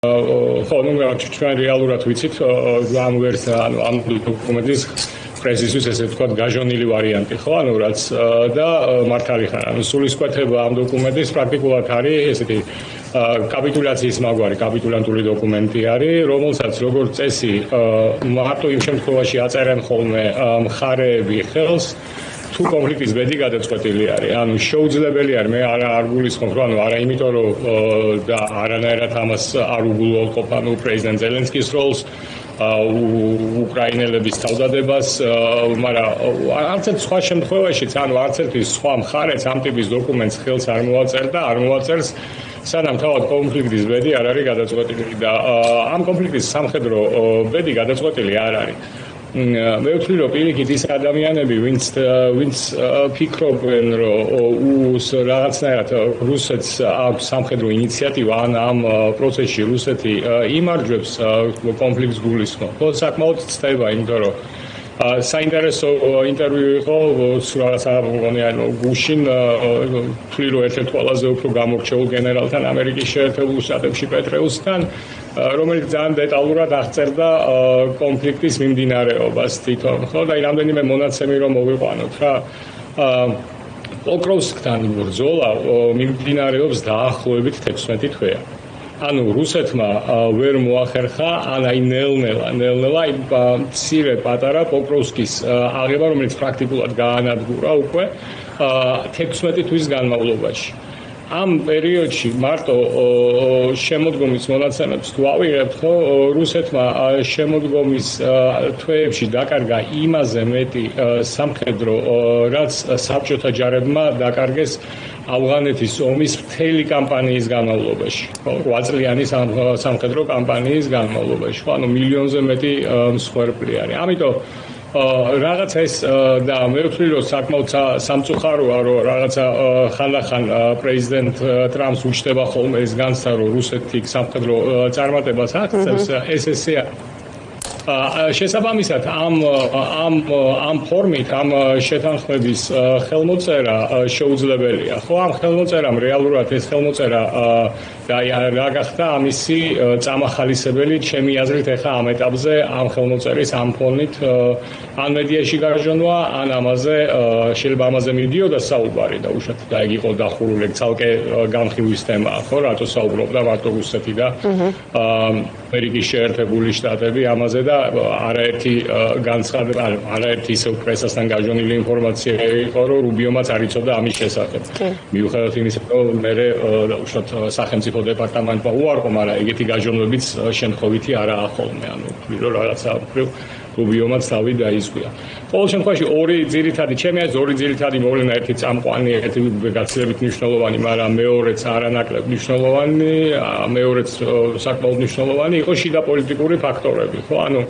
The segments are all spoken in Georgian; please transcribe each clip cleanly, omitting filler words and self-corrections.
ხო, ну, ჩვენ რეალურად ვიცით ამ ამ დოკუმენტის პრესისთვის ესე ვთქვათ გაჟონილი ვარიანტი, ხო? ანუ რაც და მართალი ხარ. ანუ სულისკვეთება ამ დოკუმენტის პრაქტიკულად არის ესეთი კაპიტულაციის მაგვარი კაპიტულანტური დოკუმენტი არის, რომელსაც როგორც წესი მარტო იმ შემთხვევაში აწერენ ხოლმე მხარეები ხელს თუ კონფლიქტის ბედი გადაწყვეტილი არის. ანუ შეუძლებელი არის, მე არ გულისხმობ, რომ არა იმიტომ რომ და არანაირად ამას არ უგულვებყოფ ანუ პრეზიდენტ ზელენსკის როლს უკრაინელების თავდადებას, მაგრამ არც ერთ სხვა შემთხვევაშიც, ანუ არც ერთი სხვა მხარეც ამ ტიპის დოკუმენტს ხელს არ მოაწერდა, არ მოაწერს სანამ თავად კონფლიქტის ბედი არ არის გადაწყვეტილი და ამ კონფლიქტის სამხედრო ბედი გადაწყვეტილი არ არის. მე ვთვლი რომ პირიქით ის ადამიანები ვინც ფიქრობენ რომ რაღაცნაირად რუსეთს აქვს სამხედრო ინიციატივა ამ პროცესში რუსეთი იმარჯვებს კონფლიქტს გულისხმობ. ხო საკმაოდ ცდება იმიტომ რომ საინტერესო ინტერვიუ იყო რაღაცა გუშინ თვლი რომ ერთ-ერთ ყველაზე უფრო გამორჩეულ გენერალთან ამერიკის შეერთებულ შტატებში პეტრეუსთან რომელიც ძალიან დეტალურად აღწერდა კონფლიქტის მიმდინარეობას თვითონ. ხო და რამდენიმე მონაცემი რომ მოვიყვანოთ რა პოკროვსკთან ბრძოლა მიმდინარეობს დაახლოებით 16 თვეა. ანუ რუსეთმა ვერ მოახერხა აი ნელ-ნელა მცირე პატარა პოკროვსკის აღება, რომელიც პრაქტიკულად გაანადგურა უკვე 16 თვის განმავლობაში. ამ პერიოდში მარტო შემოდგომის მონაცემებს თუ ავიღებთ, ხო, რუსეთმა შემოდგომის თვეებში დაკარგა იმაზე მეტი სამხედრო, რაც საბჭოთა ჯარებმა დაკარგეს ავღანეთის ომის მთელი კამპანიის განმავლობაში. 8 წლიანი სამხედრო კამპანიის განმავლობაში. ხო, ანუ მილიონზე მეტი მსხვერპლი არის. ამიტომ რაღაცა ეს და მე ვთვლი რომ საკმაოდ სამწუხაროა რომ რაღაცა ხანდახან პრეზიდენტ ტრამპს უჩნდება ხოლმე ეს განცდა რომ რუსეთი სამხედრო წარმატებას აქცევს ეს ესეა შესაბამისად ამ ფორმით ამ შეთანხმების ხელმოწერა შეუძლებელია. ხო, ამ ხელმოწერამ რეალურად ეს ხელმოწერა და რა გახდა ამისი წამახალისებელი ჩემი აზრით ახლა ამ ეტაპზე ამ ხელმოწერის ამ ფონით ან მედიაში გაჟონვა ან ამაზე შეიძლება ამაზე მიდიოდა საუბარი და უშუალოდ და ეგ იყო დახურული ცალკე განხილვის თემაა, ხო, რატო საუბრობდა მარტო რუსეთი და ამერიკის შეერთებული შტატები ამაზე და არაერთი განცხადება, არაერთი ისევ პრესასთან გაჟონილი ინფორმაცია იყო, რომ რუბიომაც არ იცოდა ამის შესახებ. მიუხედავად იმისა, რომ მე უშუალოდ სახელმწიფო დეპარტამენტმა უარყო, მაგრამ ეგეთი გაჟონვებიც შემთხვევითი არაა ხოლმე. ანუ ვირო რაღაცა რუბიომაც თავი დაიზღვია. ყოველ შემთხვევაში ჩემი აზრით ორი ძირითადი მოვლენა, ერთი წამყვანი, ერთი გაცილებით მნიშვნელოვანი, მაგრამ მეორეც არანაკლებ მნიშვნელოვანი, მეორეც საკმაოდ მნიშვნელოვანი იყო შიდა პოლიტიკური ფაქტორები. ხო, ანუ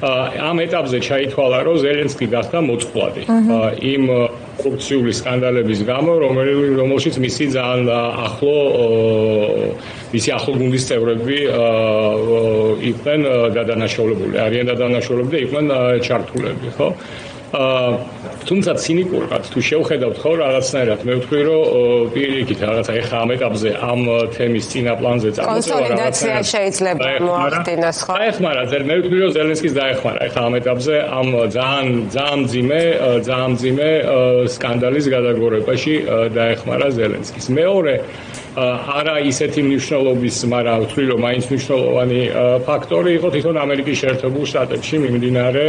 ამ ეტაპზე ჩაითვალა, რომ ზელენსკი გახდა მოწყვლადი იმ კორუფციული სკანდალების გამო, რომელშიც მისი ძალიან მისი ახლო გუნდის წევრები იყვნენ დადანაშაულებული, არიან დადანაშაულებული და იყვნენ ჩართულები, ხო? თუმცა ცინიკურად თუ შევხედავთ ხო რაღაცნაირად მე ვთქვი რომ პირიქით რაღაცა ეხა ამ ეტაპზე ამ თემის წინა პლანზე წარმოწევა კონსოლიდაცია შეიძლება მოახდინოს ხო? დაეხმარა მე ვთქვი რომ ზელენსკის დაეხმარა ეხა ამ ეტაპზე ამ ძალიან მძიმე სკანდალის გადაგორებაში დაეხმარა ზელენსკის. მეორე არა ისეთი მნიშვნელობის, მაგრამ ვთვლი რომ მაინც მნიშვნელოვანი ფაქტორი იყო თვითონ ამერიკის შეერთებულ შტატებში მიმდინარე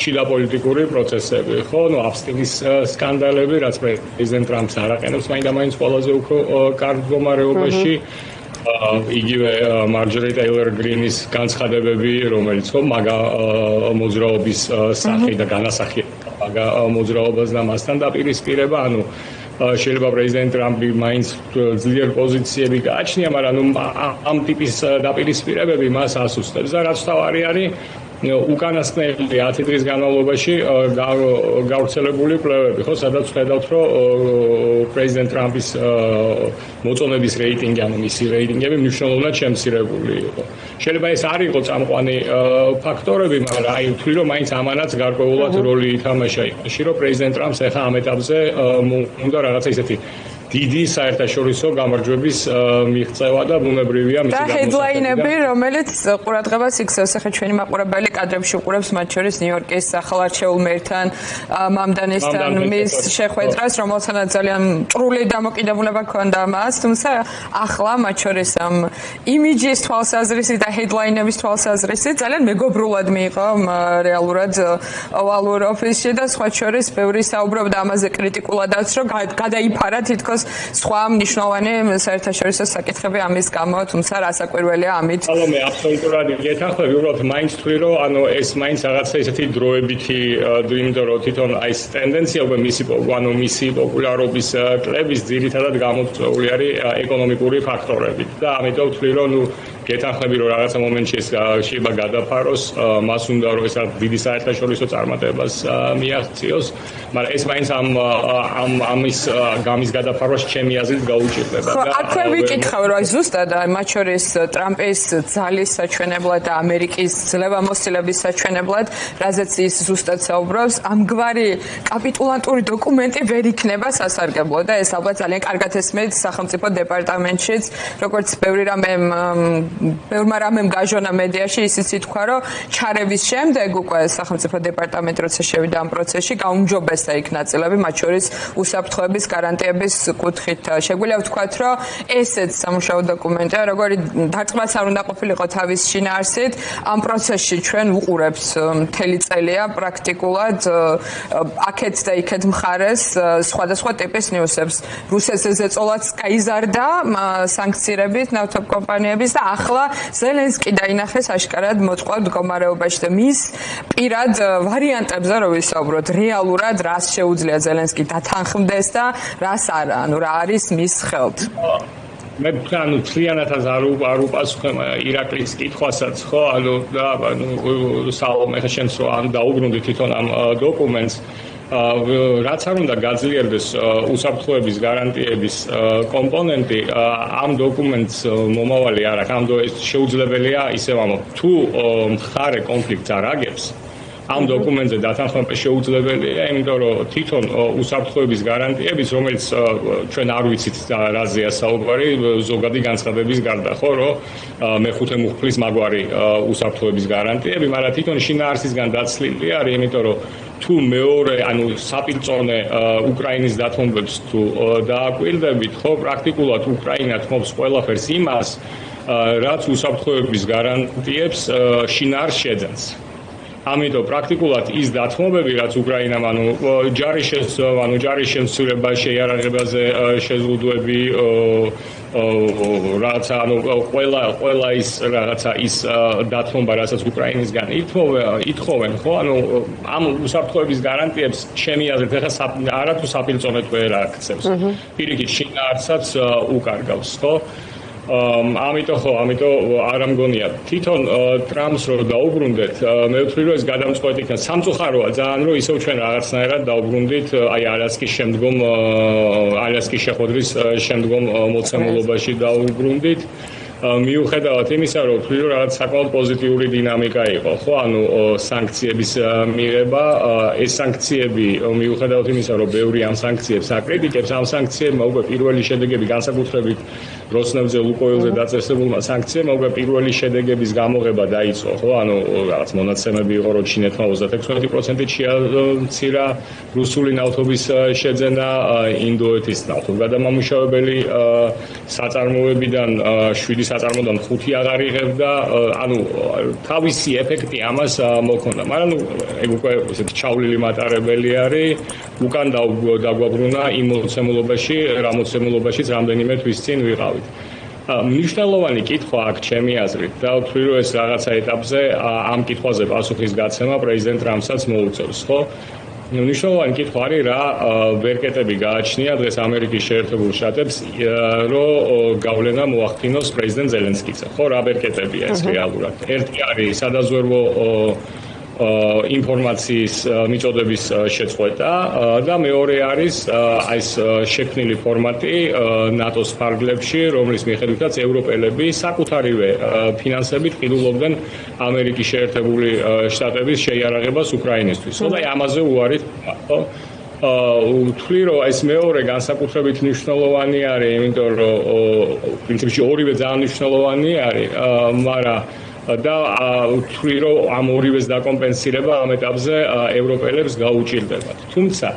შიდა პოლიტიკური პროცესები, ხო, აფსტინის სკანდალები, რაც პრეზიდენტ ტრამპს არაყენებს მაინც ყველაზე უფრო კარგ მდგომარეობაში. იგივე მარჯორი ტეილორ გრინის განცხადებები, რომელიც ხო მაგა მოძრაობის სახე და განასახიერება მაგა მოძრაობას და მასთან დაპირისპირება, ანუ შეიძლება პრეზიდენტ ტრამპი მაინც ძლიერ პოზიციები გააჩნია, მაგრამ ამ ტიპის დაპირისპირებები მას ასუსტებს და რაც თავარი არის უკანასკნელი 10 დღის განმავლობაში გავრცელებული კვლევები, ხო, სადაც ხედავთ, რომ პრეზიდენტ ტრამპის მოწონების რეიტინგი, ანუ მისი რეიტინგები მნიშვნელოვნად შემცირებული იყო. შეიძლება ეს არ იყო წამყვანი ფაქტორები, მაგრამ აი ვთვლი, რომ მაინც ამანაც გარკვეულად როლი ითამაშა იმაში, რომ პრეზიდენტ ტრამპს ახლა ამ ეტაპზე უნდა რაღაცა ისეთი დიდი საერთაშორისო გამარჯვების მიღწევა და ბუნებრივია მისი და ჰედლაინები, რომელიც ყურადღებას იქცევს ახლა ჩვენი მაყურებელი კადრებში უყურებს მათ შორის ნიუ-იორკის ახალარჩეულ მერთან მამდანესთან მის შეხვედრას, რომელთანაც ძალიან მტრული დამოკიდებულება ჰქონდა მას, თუმცა ახლა მათ შორის იმიჯის თვალსაზრისით და ჰედლაინების თვალსაზრისით ძალიან მეგობრულად მიიღო რეალურად ოვალურ ოფისში და სხვა შორის ბევრი საუბრობდა ამაზე კრიტიკულადაც, რომ გადაიფარა თითქოს სხვა მნიშვნელოვანი საერთაშორისო საკითხები ამის გამო, თუმცა რასაკვირველია ამით. ანუ მე აბსოლუტურად გეთანხმები, უბრალოდ მაინც თქვი, რომ ანუ ეს მაინც რაღაცა ისეთი დროებითი, იმიტომ რომ თვითონ აი ეს ტენდენცია უკვე მისი პოპულარობის კლების ძირითადად გამოწვეული არის ეკონომიკური ფაქტორებით და ამიტომ ვთვლი, რომ გეთანხმები, რომ რაღაცა მომენტში ეს შეიძლება გადაფაროს, მას უნდა რომ ეს დიდი საერთაშორისო წარმატებას მიაღწიოს, მაგრამ ეს მაინც ამის გამის გადაფარვას ჩემი აზრით გაუჭირდება. აქვე ვიკითხავ, რომ ზუსტად მათ შორის ტრამპის ძალის საჩვენებლად და ამერიკის ძლევამოსილების საჩვენებლად, რაზეც ის ზუსტად საუბრობს, ამგვარი კაპიტულანტური დოკუმენტი ვერ იქნება სასარგებლო და ეს ალბათ ძალიან კარგად ესმით სახელმწიფო დეპარტამენტშიც, როგორც ბევრმა რამემ გაჟონა მედიაში, ისიც ითქვა, რომ ჩარევის შემდეგ უკვე სახელმწიფო დეპარტამენტი როცა შევიდა ამ პროცესში, გაუმჯობესდა იქ ნაწილები, მათ შორის უსაფრთხოების გარანტიების კუთხით. შეგვიძლია ვთქვათ, რომ ესეც სამუშაო დოკუმენტია, როგორი დარტყმაც არ უნდა ყოფილიყო თავის შინაარსით, ამ პროცესში ჩვენ უყურებს მთელი წელია პრაქტიკულად აქეთ და იქეთ მხარეს სხვადასხვა ტიპის ნიუსებს. რუსეთზე ზეწოლაც გაიზარდა სანქციებით ნავთობ კომპანიების და ახლა ზელენსკი დაინახეს აშკარად მოწყვლად მდგომარეობაში და მის პირად ვარიანტებზე რო ვისაუბროთ, რეალურად რას შეუძლია ზელენსკი დათანხმდეს და რას არა, ანუ რა არის მის ხელთ. მე ანუ ძალიანათაც არ უპასუხებ ირაკლის კითხვასაც, ხო? ანუ სალომე შენს რო ან დაუბრუნდი თვითონ ამ დოკუმენტს რაც არ უნდა გაძლიერდეს უსაფრთხოების გარანტიების კომპონენტი ამ დოკუმენტს მომავალი არ აქვს. ამ შეუძლებელია ისე ვამბობ, თუ მხარე კონფლიქტს არ აგებს, ამ დოკუმენტზე დათანხმება შეუძლებელია, იმიტომ რომ თვითონ უსაფრთხოების გარანტიების, რომელიც ჩვენ არ ვიცით რაზეა საუბარი, ზოგადი განცხადების გარდა, ხო, რომ მეხუთე მუხლის მაგვარი უსაფრთხოების გარანტიები, მაგრამ თვითონ შინაარსისგან დაცლილი არის, იმიტომ რომ თუ მეორე, ანუ საპირწონე უკრაინის დათმობებს თუ დააკვირდებით, ხო, პრაქტიკულად უკრაინა თმობს ყველაფერს იმას, რაც უსაფრთხოების გარანტიებს შინაარსს შეძენს. ამიტომ პრაქტიკულად ის დათმობები, რაც უკრაინამ ჯარის შემცირება, შეიარაღებაზე შეზღუდვები, რაღაცა ყველა ის რაღაცა ის დათმობა, რასაც უკრაინისგან ითხოვენ, ხო? ანუ ამ უსაფრთხოების გარანტიებს ჩემი აზრით ახლა არათუ საპირწონედ ვერ აქცევს. პირიქით შინაარსაც უკარგავს, ხო? ამიტომ არ ამგონია თვითონ ტრამპს რო დაუბრუნდეთ, მე ვთვლი რომ ეს გადამწყვეტი იქნება. სამწუხაროა ძალიან რომ ისევ ჩვენ რაღაცნაირად დაუბრუნდით აი ალასკის შეხვედრის შემდგომ მოცემულობაში დაუბრუნდით. მიუხედავად იმისა, რომ ვთვლი რომ რაღაც საკმაოდ პოზიტიური დინამიკა იყო, ხო? ანუ სანქციების მიღება, ეს სანქციები მიუხედავად იმისა, რომ ბევრი ამ სანქციებს აკრიტიკებს, ამ სანქციებმა უკვე პირველი შედეგები განსაკუთრებით როსნევზე, ლუკოილზე დაწესებულმა სანქციებმა უკვე პირველი შედეგების გამოღება დაიწყო, ხო? ანუ რაღაც მონაცემები იყო, რომ ჩინეთმა 36%-ით შეამცირა რუსული ნავთობის შეძენა, ინდოეთის ნავთობგადამამუშავებელი საწარმოებიდან 7 საწარმოდან 5 აღარ იღებდა, ანუ თავისი ეფექტი ამას მოქონდა, მაგრამ ეგ უკვე ესეთი ჩავლილი მატარებელი არის, უკან დაგვაბრუნა იმ მოცემულობაშიც რამდენიმე თვის წინ ვიყავით. მნიშვნელოვანი კითხვა აქ ჩემი აზრით და ვთვლი რომ ეს რაღაცა ეტაპზე ამ კითხვაზე პასუხის გაცემა პრეზიდენტ ტრამპსაც მოუწევს, ხო? მნიშვნელოვანი კითხვა არის რა ვერკეტები გააჩნია დღეს ამერიკის შეერთებულ შტატებს რომ გავლენა მოახდინოს პრეზიდენტ ზელენსკიზე, ხო? რა ვერკეტებია ეს რეალურად? ერთი არის სადაზვერვო ინფორმაციის მიწოდების შეწყვეტა და მეორე არის აი ეს შექმნილი ფორმატი ნატოს ფარგლებში, რომლის მიხედვითაც ევროპელები საკუთარივე ფინანსებით ყიდულობდნენ ამერიკის შეერთებული შტატების შეიარაღებას უკრაინისთვის. ხო და ამაზე უარი, ხო? ვთვლი რომ ეს მეორე განსაკუთრებით მნიშვნელოვანი არის, იმიტომ რომ პრინციპში ორივე ძალიან მნიშვნელოვანი არის, მაგრამ და ვთვლი რომ ამ ორივეს დაკომპენსირება ამ ეტაპზე ევროპელებს გაუჭირდებათ. თუმცა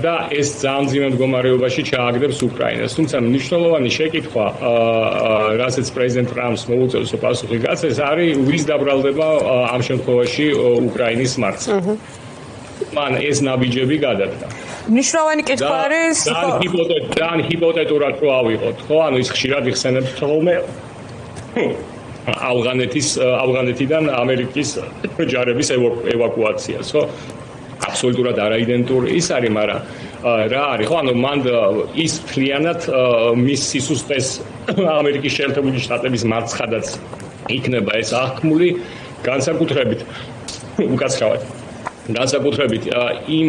და ეს ძალიან ძიმე მდგომარეობაში ჩააგდებს უკრაინას. თუმცა მნიშვნელოვანი შეკითხვა, რასაც პრეზიდენტ ტრამპს მოუწევს პასუხი გაცეს, არის ვის დაბრალდება ამ შემთხვევაში უკრაინის მარცხი. მან ეს ნაბიჯები გადადგა. მნიშვნელოვანი კითხვა არის ძალიან ჰიპოთეტურად რო ავიღოთ, ხო? ანუ ის ხშირად იხსენებს ხოლმე ავღანეთიდან ამერიკის ჯარების ევაკუაციას, ხო? აბსოლუტურად არაიდენტური ის არის, მაგრამ რა არის, ხო? ანუ მან ის მთლიანად მის სისუსტეს ამერიკის შეერთებული შტატების მარცხადაც იქნება ეს აღქმული, განსაკუთრებით უკაცრავად განსაკუთრებით იმ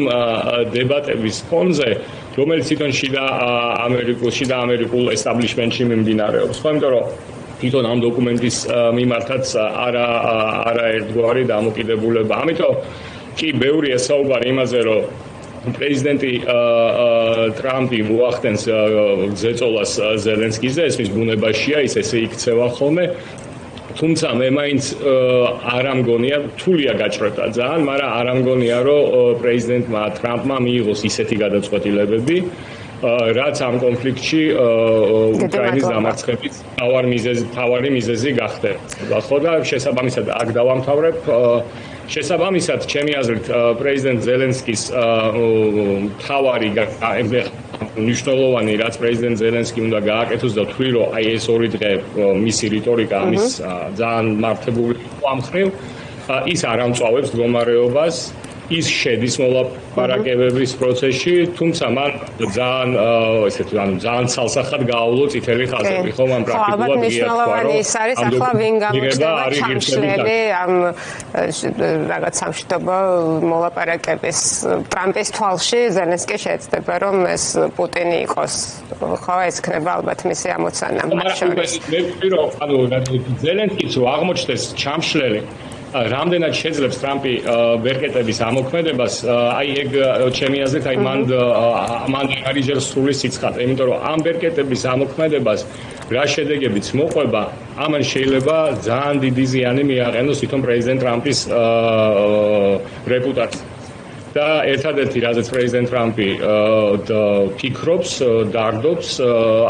დებატების ფონზე, რომელიც თვითონ შიდა ამერიკულ ესტაბლიშმენტში მიმდინარეობს. ხო, იმიტომ რომ თვითონ ამ დოკუმენტის მიმართაც არაერთგვარი დამოკიდებულება. ამიტომ კი ბევრია საუბარი იმაზე, რომ პრეზიდენტი ტრამპი მოახდენს გზეწოლას ზელენსკიზე, ეს მის ბუნებაშია, ის ესე იქცევა ხოლმე. თუმცა მე მაინც არ ამგონია, რთულია გაჭრება ძალიან, მაგრამ არ ამგონია, რომ პრეზიდენტმა ტრამპმა მიიღოს ისეთი გადაწყვეტილებები, რაც ამ კონფლიქტში უკრაინის დამარცხების მთავარი მიზეზი გახდება. ხო და შესაბამისად აქ დავამთავრებ. შესაბამისად, ჩემი აზრით, პრეზიდენტ ზელენსკის მთავარი მნიშვნელოვანი, რაც პრეზიდენტ ზელენსკი უნდა გააკეთოს და ვთვლი, რომ აი ეს ორი დღე მისი რიტორიკა ამის ძალიან მართებული ამ ხრივ, ის არ ამწვავებს მდგომარეობას, ის შედის მოლაპარაკებების პროცესში, თუმცა მან ძალიან ცალსახად გაავლო წითელი ხაზები, ხო, მან პრაქტიკულად მნიშვნელოვანი ის არის, ახლა ვინ გამოჩნდება ჩამშლელი ამ რაღაც სამშვიდობო მოლაპარაკების ტრამპის თვალში, ზელენსკი შეეცდება, რომ ეს პუტინი იყოს, ხო, ეს იქნება ალბათ მისი ამოცანა. მე ვთვლი, რომ ანუ ზელენსკის რო აღმოჩნდეს ჩამშლელი რამდენად შეძლებს ტრამპი ვერკეტების ამოქმედებას, აი ეგ ჩემი აზრით, აი მან არიჯერ სრული სიცხადე, იმიტომ რომ ამ ვერკეტების ამოქმედებას რა შედეგებიც მოყვება, ამან შეიძლება ძალიან დიდი ზიანი მიაყენოს თვითონ პრეზიდენტ ტრამპის რეპუტაციას. და ერთადერთი რაზეც პრეზიდენტ ტრამპი ფიქრობს, დარდობს,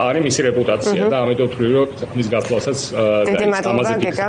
არის მისი რეპუტაცია და ამიტომ ვთვლი, რომ მის გათვალსაც დიდი მადლობა, გიგა.